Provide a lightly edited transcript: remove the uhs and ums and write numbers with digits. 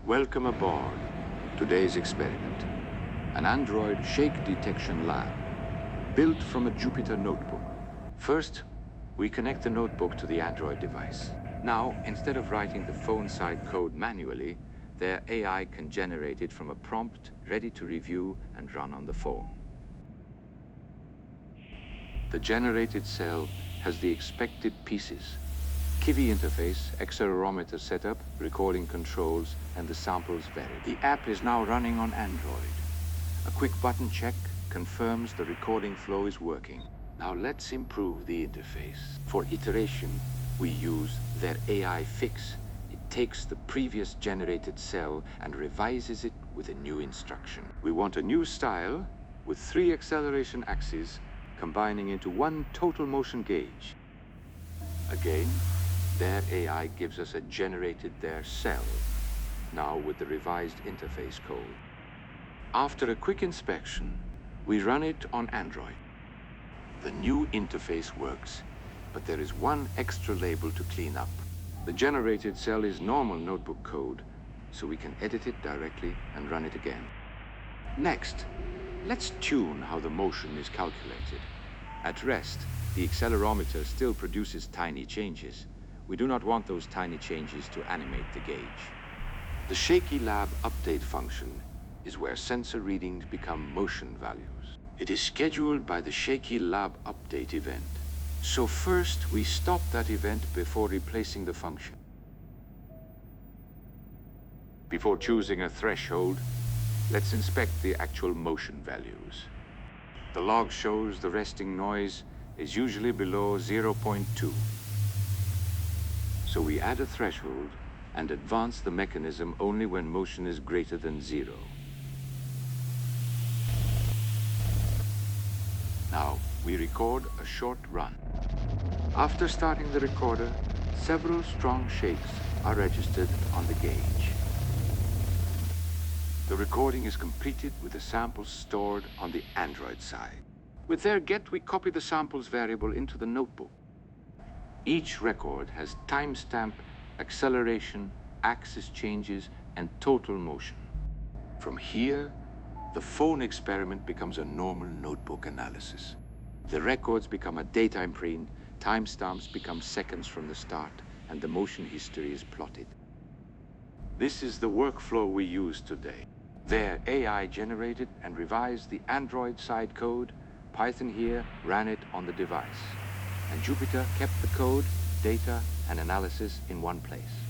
Welcome aboard today's experiment, an Android shake detection lab built from a Jupyter notebook. First, we connect the notebook to the Android device. Now, instead of writing the phone side code manually, their AI can generate it from a prompt ready to review and run on the phone. The generated cell has the expected pieces: Kivy interface, accelerometer setup, recording controls, and the samples vary. The app is now running on Android. A quick button check confirms the recording flow is working. Now let's improve the interface. For iteration, we use their AI fix. It takes the previous generated cell and revises it with a new instruction. We want a new style with 3 acceleration axes combining into one total motion gauge. Again, their AI gives us a generated their cell, now with the revised interface code. After a quick inspection, we run it on Android. The new interface works, but there is one extra label to clean up. The generated cell is normal notebook code, so we can edit it directly and run it again. Next, let's tune how the motion is calculated. At rest, the accelerometer still produces tiny changes. We do not want those tiny changes to animate the gauge. The Shaky Lab update function is where sensor readings become motion values. It is scheduled by the Shaky Lab update event. So first, we stop that event before replacing the function. Before choosing a threshold, let's inspect the actual motion values. The log shows the resting noise is usually below 0.2. So we add a threshold and advance the mechanism only when motion is greater than 0. Now, we record a short run. After starting the recorder, several strong shakes are registered on the gauge. The recording is completed with the samples stored on the Android side. With their get, we copy the samples variable into the notebook. Each record has timestamp, acceleration, axis changes, and total motion. From here, the phone experiment becomes a normal notebook analysis. The records become a daytime print, timestamps become seconds from the start, and the motion history is plotted. This is the workflow we use today. Their AI generated and revised the Android side code. PythonHere ran it on the device, and Jupyter kept the code, data, and analysis in one place.